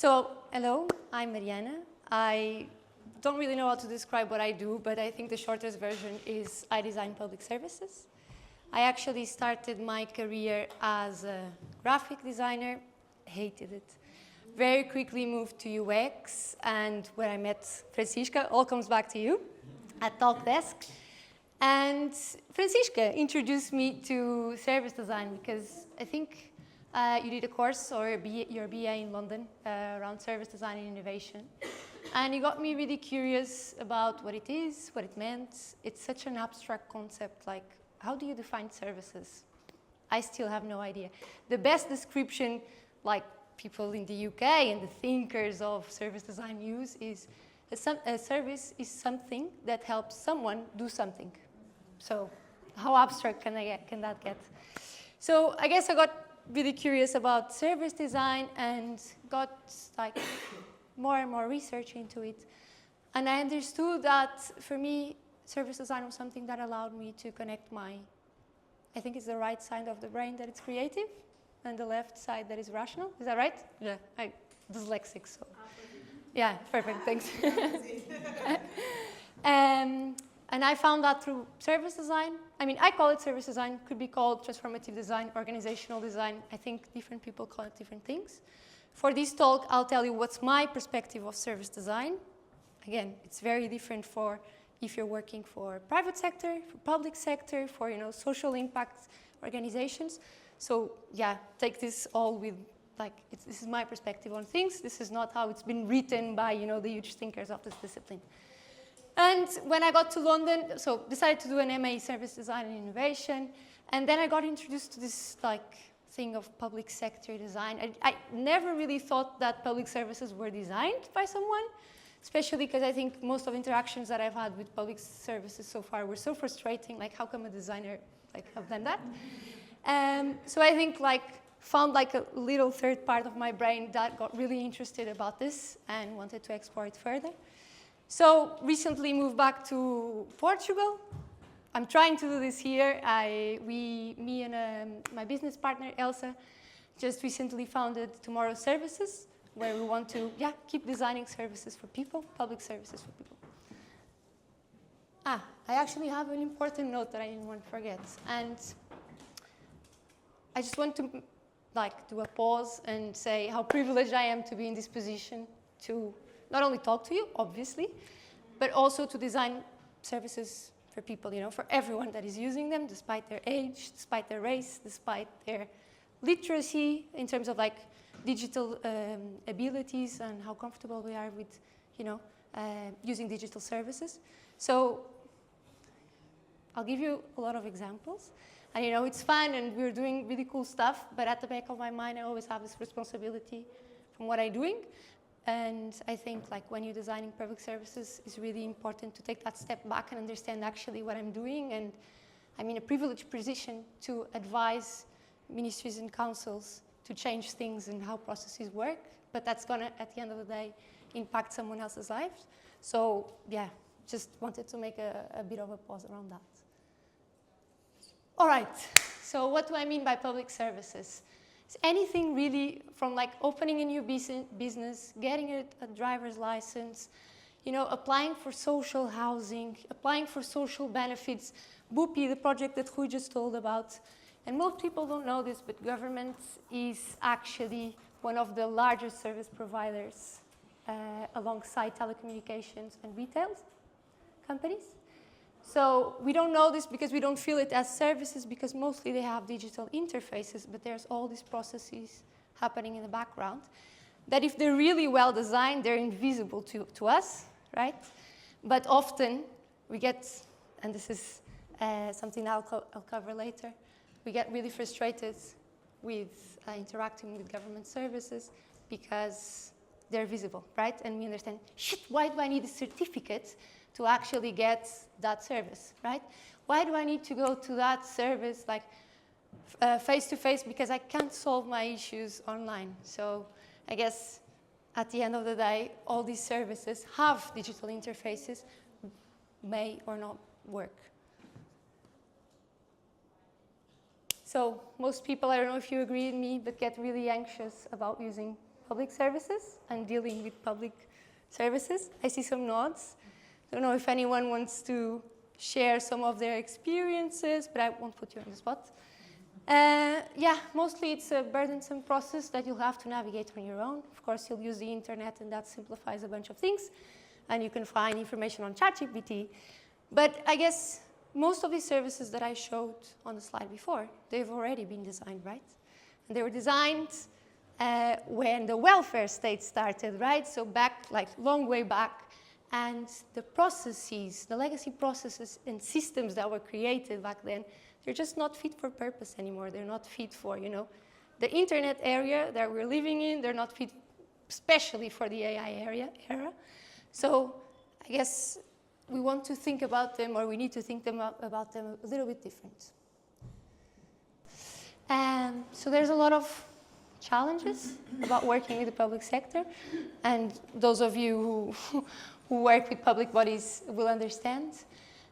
So, hello, I'm Mariana. I don't really know how to describe what I do, but I think the shortest version is I design public services. I actually started my career as a graphic designer, hated it. Very quickly moved to UX, and where I met Francisca, all comes back to you, at Talk Desk. And Francisca introduced me to service design because I think you did a course or your BA in London around service design and innovation. And it got me really curious about what it is, what it meant. It's such an abstract concept, like how do you define services? I still have no idea. The best description, like people in the UK and the thinkers of service design use is a service is something that helps someone do something. So how abstract can that get? So I guess I got really curious about service design and got like more and more research into it. And I understood that for me, service design was something that allowed me to connect I think it's the right side of the brain that it's creative and the left side that is rational. Is that right? Yeah, I'm dyslexic, so. Yeah, perfect, thanks. And I found that through service design. I mean, I call it service design, could be called transformative design, organizational design. I think different people call it different things. For this talk, I'll tell you what's my perspective of service design. Again, it's very different for if you're working for private sector, for public sector, for social impact organizations. So yeah, take this all with this is my perspective on things. This is not how it's been written by the huge thinkers of this discipline. And when I got to London, so decided to do an MA Service Design and Innovation, and then I got introduced to this thing of public sector design. I never really thought that public services were designed by someone, especially because I think most of interactions that I've had with public services so far were so frustrating, like how come a designer have done that? So I think found a little third part of my brain that got really interested about this and wanted to explore it further. So recently moved back to Portugal. I'm trying to do this here. Me and my business partner, Elsa, just recently founded Tomorrow Services, where we want to keep designing services for people, public services for people. I actually have an important note that I didn't want to forget. And I just want to do a pause and say how privileged I am to be in this position to not only talk to you, obviously, but also to design services for people, for everyone that is using them, despite their age, despite their race, despite their literacy, in terms of digital abilities and how comfortable we are with, using digital services. So I'll give you a lot of examples. And it's fun and we're doing really cool stuff, but at the back of my mind, I always have this responsibility from what I'm doing. And I think when you're designing public services, it's really important to take that step back and understand actually what I'm doing. And I'm in a privileged position to advise ministries and councils to change things and how processes work. But that's going to, at the end of the day, impact someone else's life. So yeah, just wanted to make a bit of a pause around that. All right, so what do I mean by public services? It's anything really from opening a new business, getting a driver's license, applying for social housing, applying for social benefits, Boopy, the project that Rui just told about. And most people don't know this, but government is actually one of the largest service providers alongside telecommunications and retail companies. So we don't know this because we don't feel it as services because mostly they have digital interfaces, but there's all these processes happening in the background that if they're really well designed, they're invisible to us, right? But often we get, and this is something I'll cover later, we get really frustrated with interacting with government services because they're visible, right? And we understand, shit, why do I need a certificate to actually get that service, right? Why do I need to go to that service face-to-face because I can't solve my issues online? So I guess at the end of the day, all these services have digital interfaces, may or not work. So most people, I don't know if you agree with me, but get really anxious about using public services and dealing with public services. I see some nods. Don't know if anyone wants to share some of their experiences, but I won't put you on the spot. Yeah, mostly it's a burdensome process that you'll have to navigate on your own. Of course, you'll use the internet, and that simplifies a bunch of things. And you can find information on ChatGPT. But I guess most of these services that I showed on the slide before, they've already been designed, right? And they were designed when the welfare state started, right? So back, like long way back. And the processes, the legacy processes and systems that were created back then, they're just not fit for purpose anymore. They're not fit for, the internet area that we're living in. They're not fit especially for the AI era. So I guess we want to think about them, or we need to think about them a little bit different. So there's a lot of challenges about working with the public sector. And those of you who work with public bodies will understand.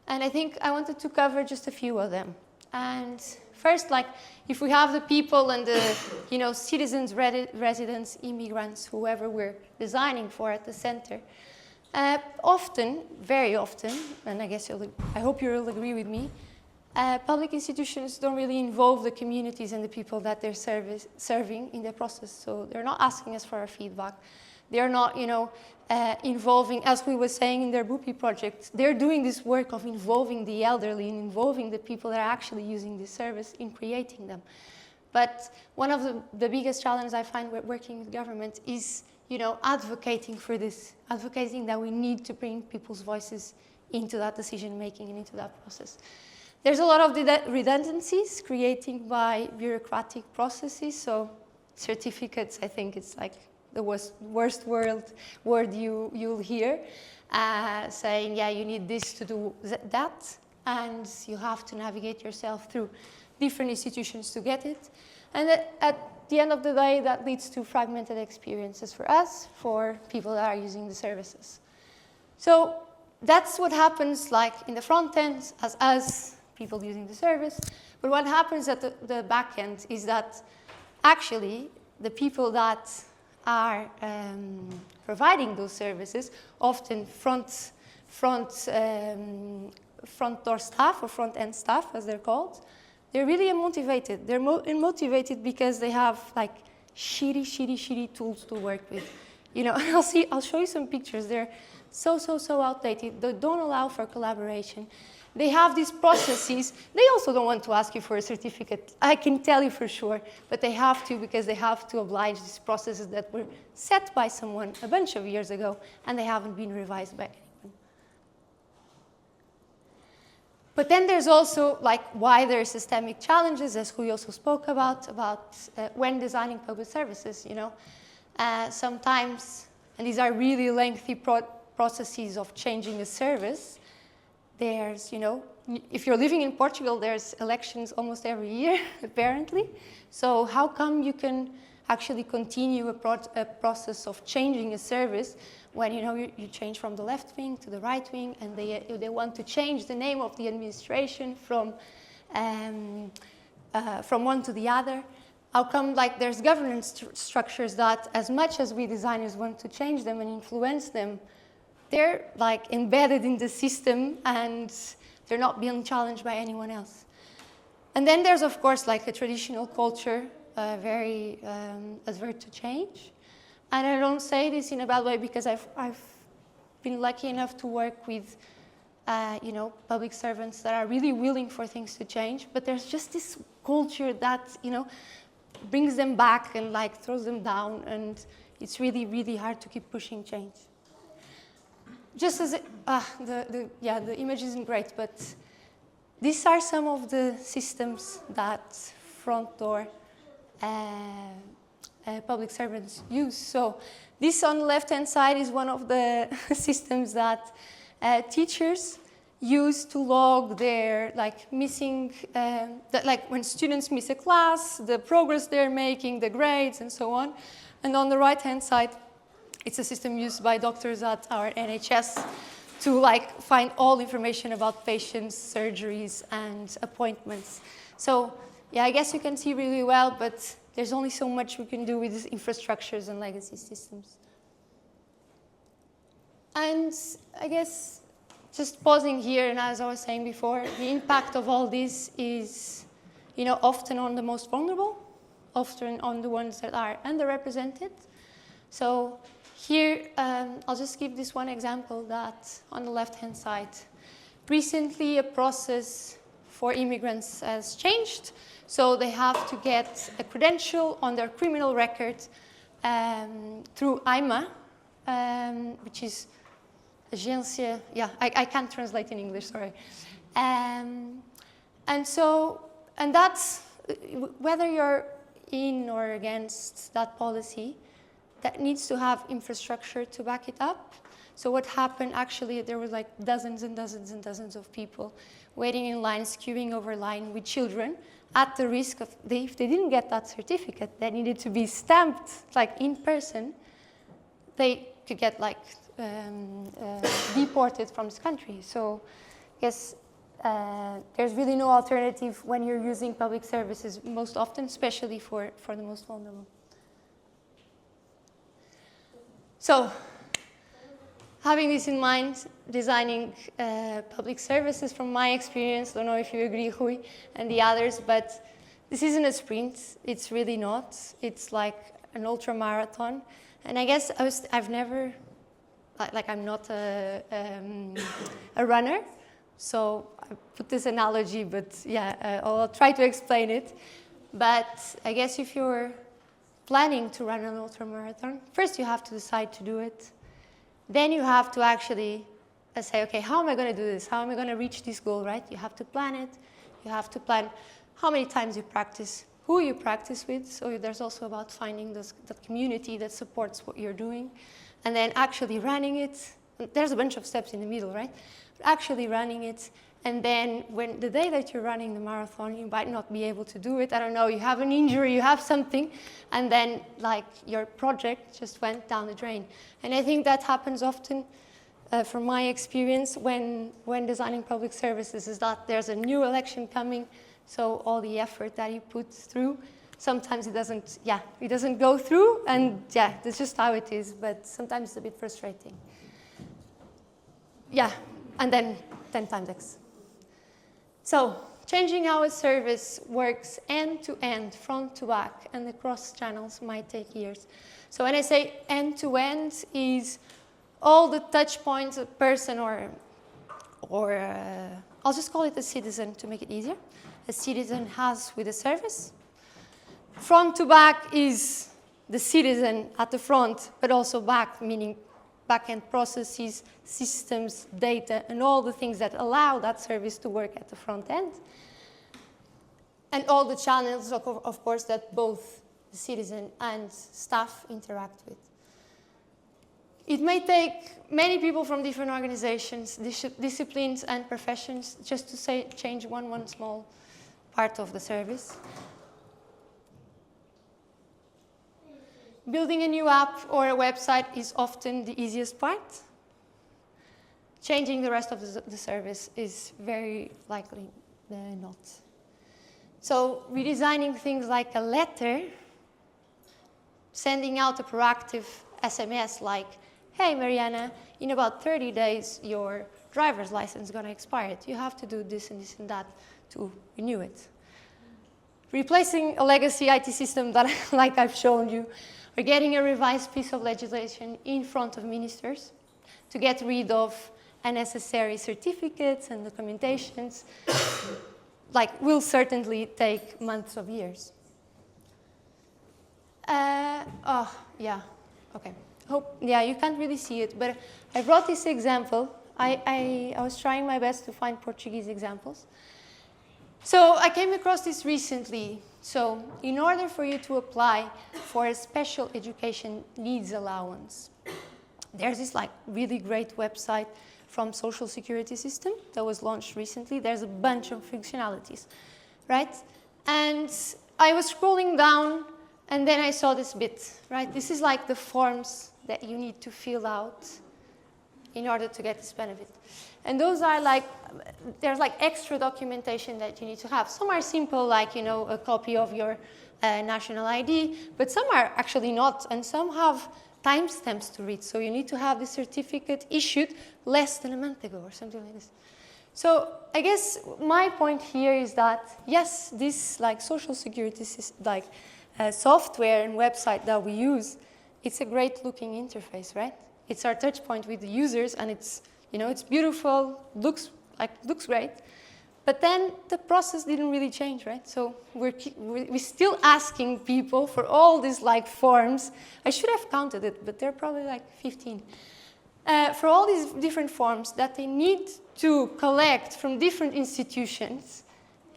And I think I wanted to cover just a few of them. And first, like, if we have the people and the, citizens, residents, immigrants, whoever we're designing for at the center, often, very often, and I hope you'll agree with me, public institutions don't really involve the communities and the people that they're serving in the process. So they're not asking us for our feedback. They're not, involving, as we were saying in their BUPI project, they're doing this work of involving the elderly and involving the people that are actually using this service in creating them. But one of the biggest challenges I find with working with government is, advocating for this, advocating that we need to bring people's voices into that decision-making and into that process. There's a lot of redundancies created by bureaucratic processes. So certificates, I think it's like the worst word you'll hear, saying, yeah, you need this to do that, and you have to navigate yourself through different institutions to get it. And at the end of the day, that leads to fragmented experiences for us, for people that are using the services. So that's what happens, like in the front end, as us, people using the service. But what happens at the back end is that actually the people that are providing those services, often front door staff or front end staff, as they're called, they're really unmotivated. They're unmotivated because they have like shitty tools to work with. I'll show you some pictures. They're so outdated. They don't allow for collaboration. They have these processes. They also don't want to ask you for a certificate. I can tell you for sure, but they have to, because they have to oblige these processes that were set by someone a bunch of years ago, and they haven't been revised by anyone. But then there's also like wider systemic challenges, as we also spoke about when designing public services. Sometimes, and these are really lengthy processes of changing a service. There's, if you're living in Portugal, there's elections almost every year, apparently. So how come you can actually continue a process of changing a service when, you change from the left wing to the right wing, and they want to change the name of the administration from one to the other? How come, like, there's governance structures that, as much as we designers want to change them and influence them, they're like embedded in the system and they're not being challenged by anyone else. And then there's, of course, like a traditional culture, very adverse to change. And I don't say this in a bad way, because I've been lucky enough to work with, public servants that are really willing for things to change. But there's just this culture that, brings them back and like throws them down, and it's really, really hard to keep pushing change. Just as the image isn't great, but these are some of the systems that front door public servants use. So this on the left-hand side is one of the systems that teachers use to log their missing, when students miss a class, the progress they're making, the grades, and so on. And on the right-hand side, it's a system used by doctors at our NHS to find all information about patients, surgeries, and appointments. So yeah, I guess you can see really well, but there's only so much we can do with these infrastructures and legacy systems. And I guess just pausing here, and as I was saying before, the impact of all this is, often on the most vulnerable, often on the ones that are underrepresented. So here, I'll just give this one example that on the left-hand side. Recently, a process for immigrants has changed. So they have to get a credential on their criminal record through IMA, which is Agência, I can't translate in English, sorry. And that's, whether you're in or against that policy, that needs to have infrastructure to back it up. So what happened, actually, there were like dozens and dozens and dozens of people waiting in lines, queuing over line with children, at the risk of, if they didn't get that certificate that needed to be stamped like in person, they could get like deported from this country. So I guess there's really no alternative when you're using public services most often, especially for the most vulnerable. So having this in mind, designing public services from my experience, don't know if you agree, Rui, and the others, but this isn't a sprint. It's really not. It's like an ultra marathon. And I guess I've never, I'm not a runner. So I put this analogy, but yeah, I'll try to explain it. But I guess if you're planning to run an ultra marathon, first you have to decide to do it. Then you have to actually say, okay, how am I going to do this? How am I going to reach this goal, right? You have to plan it. You have to plan how many times you practice, who you practice with. So there's also about finding that community that supports what you're doing. And then actually running it. There's a bunch of steps in the middle, right? But actually running it. And then when the day that you're running the marathon, you might not be able to do it. I don't know, you have an injury, you have something, and then like your project just went down the drain. And I think that happens often, from my experience, when designing public services, is that there's a new election coming, so all the effort that you put through, sometimes it doesn't go through, and yeah, that's just how it is, but sometimes it's a bit frustrating. Yeah, and then 10 times X. So, changing how a service works end-to-end, front to back, and across channels might take years. So when I say end-to-end, is all the touch points a person or I'll just call it a citizen to make it easier, a citizen has with a service. Front to back is the citizen at the front, but also back, meaning backend processes, systems, data, and all the things that allow that service to work at the front end. And all the channels, of course, that both the citizen and staff interact with. It may take many people from different organizations, disciplines, and professions just to change one small part of the service. Building a new app or a website is often the easiest part. Changing the rest of the service is very likely not. So redesigning things like a letter, sending out a proactive SMS like, hey, Mariana, in about 30 days, your driver's license is going to expire. You have to do this and this and that to renew it. Replacing a legacy IT system that, like I've shown you, or getting a revised piece of legislation in front of ministers to get rid of unnecessary certificates and documentations, will certainly take months of years. You can't really see it, but I brought this example. I was trying my best to find Portuguese examples. So I came across this recently. So in order for you to apply for a special education needs allowance, there's this really great website from Social Security System that was launched recently. There's a bunch of functionalities, right? And I was scrolling down and then I saw this bit, right? This is like the forms that you need to fill out in order to get this benefit. And those are like, there's like extra documentation that you need to have. Some are simple, like, a copy of your national ID, but some are actually not, and some have timestamps to read. So you need to have the certificate issued less than a month ago or something like this. So I guess my point here is that, yes, this like social security like software and website that we use, it's a great looking interface, right? It's our touch point with the users, and it's, it's beautiful, looks great. But then the process didn't really change, right? So we're still asking people for all these like forms. I should have counted it, but they're probably like 15. For all these different forms that they need to collect from different institutions,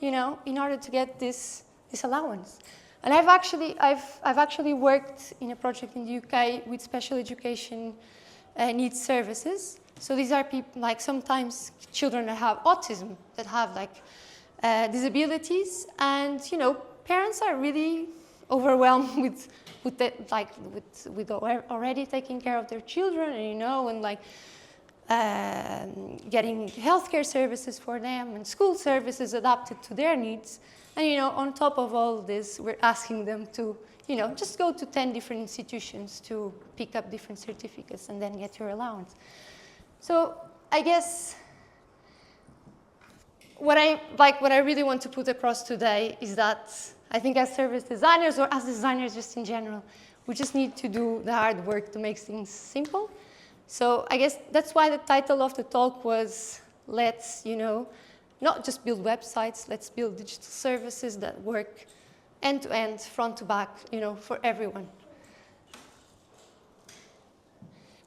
in order to get this allowance. And I've actually worked in a project in the UK with special education needs services. So these are people, like sometimes children that have autism, that have like disabilities, and parents are really overwhelmed with already taking care of their children, and like getting healthcare services for them and school services adapted to their needs. And on top of all this, we're asking them to just go to 10 different institutions to pick up different certificates and then get your allowance. So I guess what I really want to put across today is that I think as service designers, or as designers just in general, we just need to do the hard work to make things simple. So I guess that's why the title of the talk was, let's, not just build websites, let's build digital services that work end-to-end, front to back, for everyone.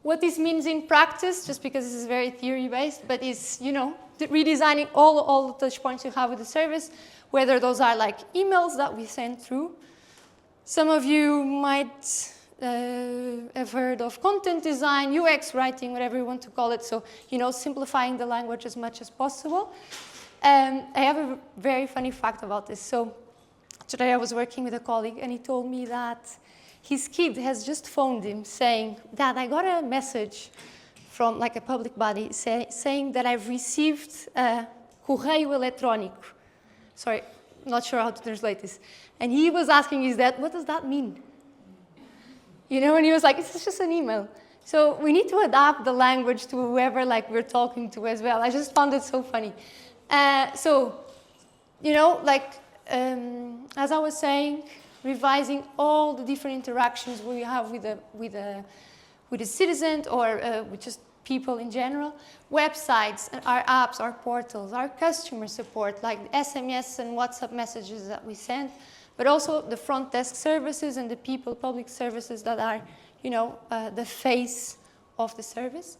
What this means in practice, just because this is very theory-based, but is, redesigning all the touch points you have with the service, whether those are like emails that we send through. Some of you might have heard of content design, UX writing, whatever you want to call it. So, simplifying the language as much as possible. I have a very funny fact about this. So today I was working with a colleague, and he told me that his kid has just phoned him saying, "Dad, I got a message from like a public body saying that I've received correio electrónico." Sorry, not sure how to translate this. And he was asking his dad, "What does that mean?" And he was like, "It's just an email." So we need to adapt the language to whoever we're talking to as well. I just found it so funny. As I was saying, revising all the different interactions we have with a citizen or with just people in general, websites, our apps, our portals, our customer support, like SMS and WhatsApp messages that we send, but also the front desk services and the public services that are, the face of the service.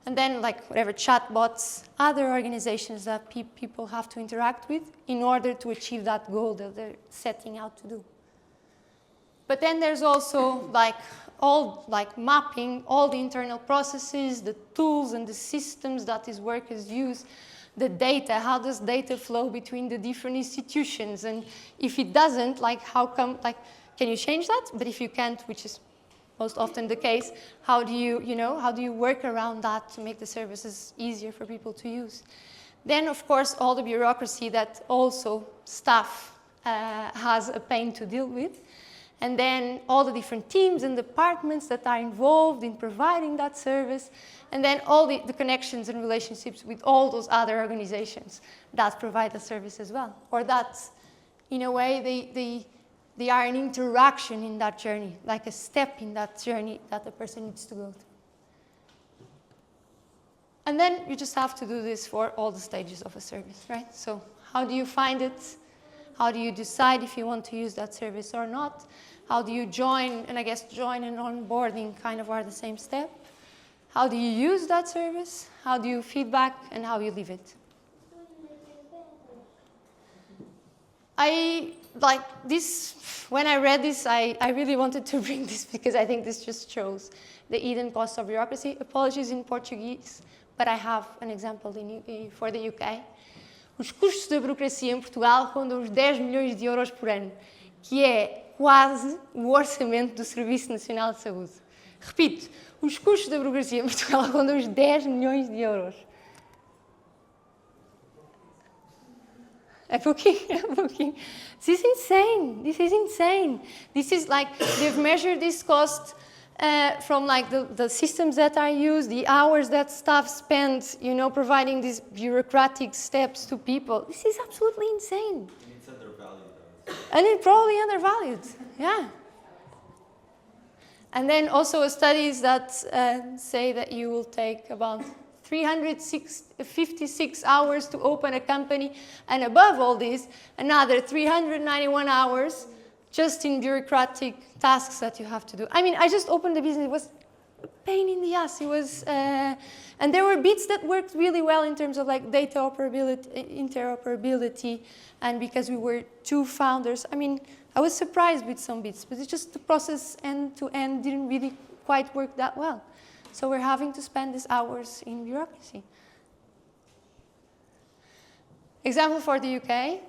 And then whatever chatbots, other organizations that people have to interact with in order to achieve that goal that they're setting out to do. But then there's also mapping all the internal processes, the tools and the systems that these workers use, the data, how does data flow between the different institutions? And if it doesn't, how come, can you change that? But if you can't, which is most often the case, how do you work around that to make the services easier for people to use? Then, of course, all the bureaucracy that also staff has a pain to deal with. And then all the different teams and departments that are involved in providing that service. And then all the connections and relationships with all those other organizations that provide the service as well. Or that, in a way, they are an interaction in that journey, like a step in that journey that the person needs to go through. And then you just have to do this for all the stages of a service, right? So how do you find it? How do you decide if you want to use that service or not? How do you join? And I guess join and onboarding kind of are the same step. How do you use that service? How do you feedback? And how you leave it? When I read this, I really wanted to bring this because I think this just shows the hidden cost of bureaucracy. Apologies in Portuguese, but I have an example for the UK. Os custos da burocracia em Portugal rondam os 10 milhões de euros por ano, que é quase o orçamento do Serviço Nacional de Saúde. Repito, os custos da burocracia em Portugal rondam os 10 milhões de euros. É pouquinho, é pouquinho. This is insane. This is insane. This is like, they've measured this cost from like the systems that are used, the hours that staff spend, you know, providing these bureaucratic steps to people. This is absolutely insane. And it's undervalued, though. And it's probably undervalued, yeah. And then also studies that say that you will take about 356 hours to open a company, and above all this, another 391 hours just in bureaucratic tasks that you have to do. I mean, I just opened the business. It was a pain in the ass. It was, and there were bits that worked really well in terms of like data interoperability, and because we were two founders, I mean, I was surprised with some bits, but it's just the process end to end didn't really quite work that well. So we're having to spend these hours in bureaucracy. Example for the UK.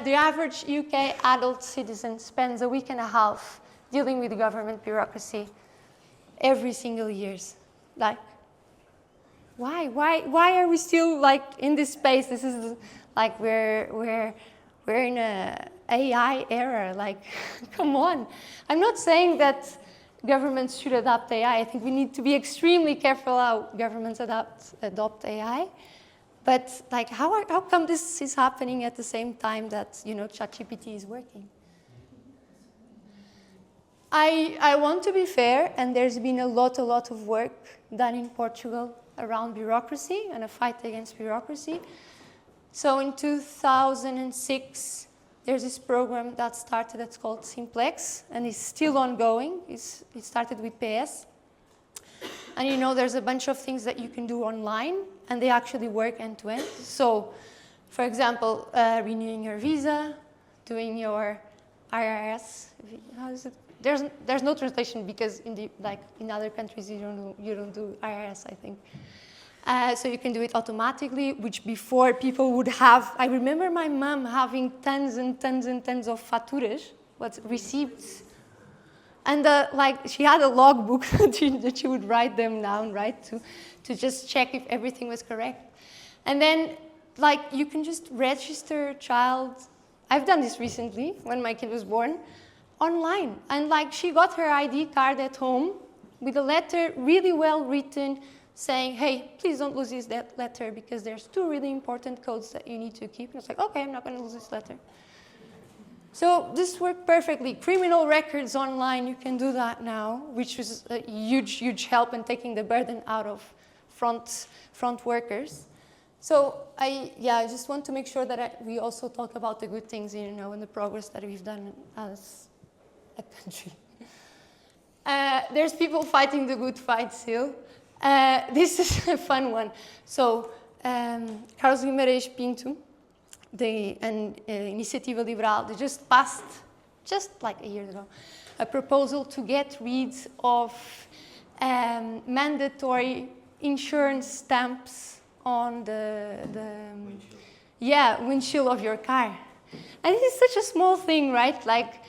The average UK adult citizen spends a week and a half dealing with government bureaucracy every single year. Like, why are we still like in this space? This is like we're in a AI era. Like, come on. I'm not saying that governments should adopt AI. I think we need to be extremely careful how governments adopt AI. But like, how come this is happening at the same time that, you know, ChatGPT is working? I want to be fair, and there's been a lot of work done in Portugal around bureaucracy and a fight against bureaucracy. So in 2006, there's this program that started that's called Simplex, and it's still ongoing. It started with PS. And you know, there's a bunch of things that you can do online, and they actually work end to end. So, for example, renewing your visa, doing your IRS. How is it? There's no translation because in other countries you don't do IRS, I think. So you can do it automatically, which before people would have. I remember my mom having tons and tons and tons of faturas, receipts. And she had a logbook that she would write them down, right, to just check if everything was correct. And then, like, you can just register a child. I've done this recently when my kid was born, online. And like, she got her ID card at home with a letter really well written saying, hey, please don't lose this letter because there's 2 really important codes that you need to keep. And it's like, okay, I'm not going to lose this letter. So this worked perfectly. Criminal records online, you can do that now, which was a huge, huge help in taking the burden out of front workers. So I just want to make sure that we also talk about the good things, you know, and the progress that we've done as a country. There's people fighting the good fight still. This is a fun one. So Carlos Guimarães Pinto, the Iniciativa Liberal, they just passed, just like a year ago, a proposal to get rid of mandatory insurance stamps on the windshield of your car. And this is such a small thing, right? Like,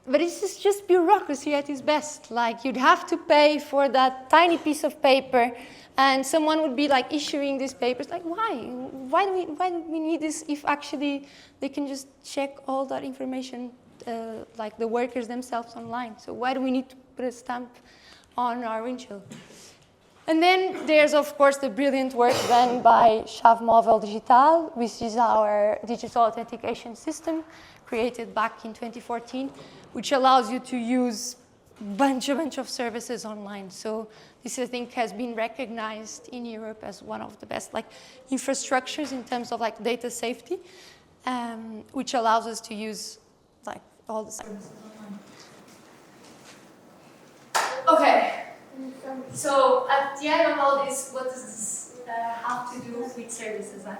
but it's just bureaucracy at its best. Like, you'd have to pay for that tiny piece of paper, and someone would be like issuing these papers. Like, why? Why do we need this if actually they can just check all that information, like the workers themselves online? So why do we need to put a stamp on our windshield? And then there's, of course, the brilliant work done by Chave Móvel Digital, which is our digital authentication system created back in 2014, which allows you to use a bunch of services online. So this, I think, has been recognized in Europe as one of the best infrastructures in terms of data safety, which allows us to use all the services online. Okay. So at the end of all this, what does this have to do with service design?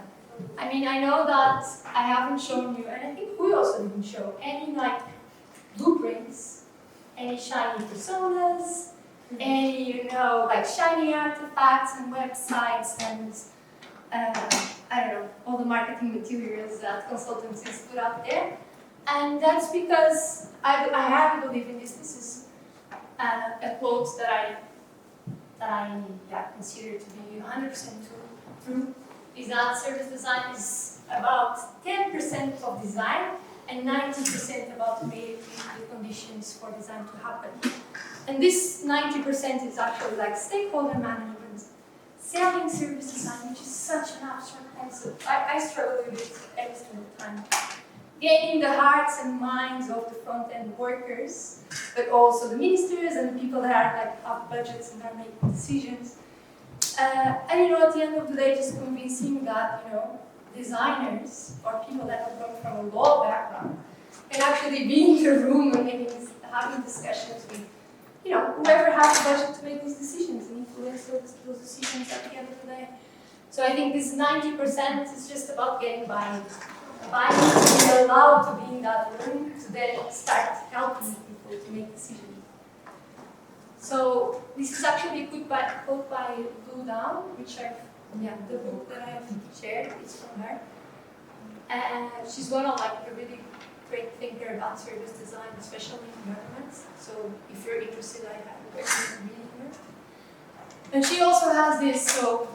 I mean, I know that I haven't shown you, and I think we also didn't show any blueprints, any shiny personas, any shiny artifacts and websites and I don't know, all the marketing materials that consultancies put out there. And that's because I have to believe in this. This is a quote that I that I consider to be 100% true is that service design is about 10% of design and 90% about creating the conditions for design to happen. And this 90% is actually like stakeholder management, selling service design, which is such an abstract concept. I struggle with it every single time. Gaining the hearts and minds of the front-end workers, but also the ministers and the people that are like have budgets and are making decisions. And you know, at the end of the day, just convincing that, you know, designers or people that have come from a law background can actually be in the room and having discussions with, you know, whoever has the budget to make these decisions and influence those decisions at the end of the day. So I think this 90% is just about getting buy-in. Buy-in to be allowed to be in that room to then start helping people to make decisions. So this is actually a quote by Blue Down, which the book that I have shared is from her. And she's one of like a really great thinker about service design, especially in governments. So if you're interested, I highly recommend reading her. And she also has this, so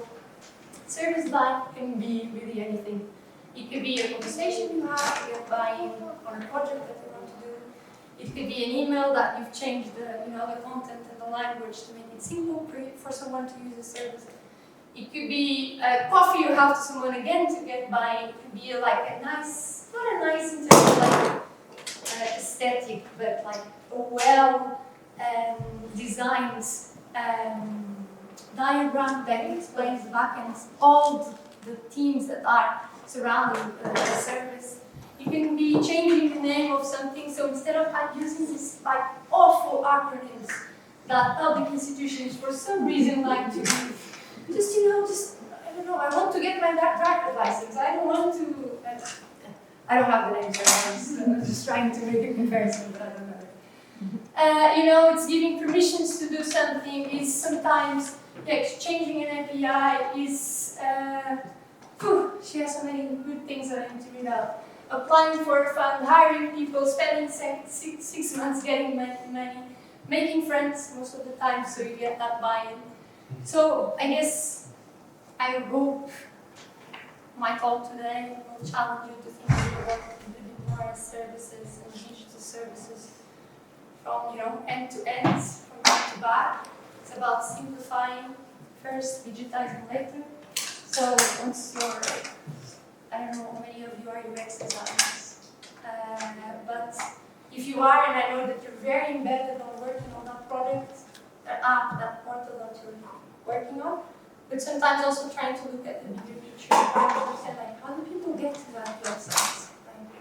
service design can be really anything. It could be a conversation you have to get buy-in on a project that you want to do. It could be an email that you've changed the, you know, the content and the language to make it simple for someone to use the service. It could be a coffee you have to someone again to get buy-in. It could be like a nice, not a nice in terms of like aesthetic, but like a well designed diagram that explains the backend, all the teams that are surrounding the service. You can be changing the name of something, so instead of using these like awful acronyms that public institutions for some reason like to use, just, you know, I don't know, I want to get my driver's license. I don't want to, I don't have the name, so I'm just trying to make a comparison, but I don't know. You know, it's giving permissions to do something, is sometimes exchanging an API, is, she has so many good things that I need to read out. Applying for a fund, hiring people, spending 6 months getting money, making friends most of the time so you get that buy-in. So I guess I hope my talk today will challenge you to think about a bit more services and digital services from, you know, end to end, from back to back. It's about simplifying first, digitizing later. So once you're, I don't know how many of you are UX designers, but if you are, and I know that you're very embedded on working on that product, that app, that portal that you're working on, but sometimes also trying to look at the bigger picture, trying to understand like, how do people get to that website? Like,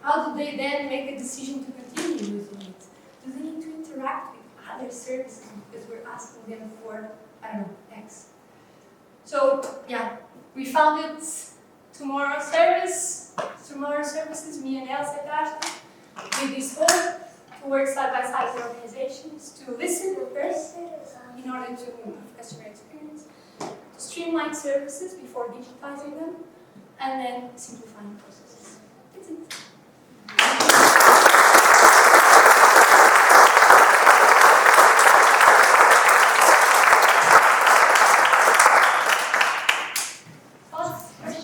how do they then make a decision to continue using it? Do they need to interact with other services because we're asking them for, I don't know, X? So yeah, we founded Tomorrow Services, me and Elsa with this goal to work side by side with organizations, to listen first in order to improve customer experience, to streamline services before digitizing them, and then simplifying processes. That's it.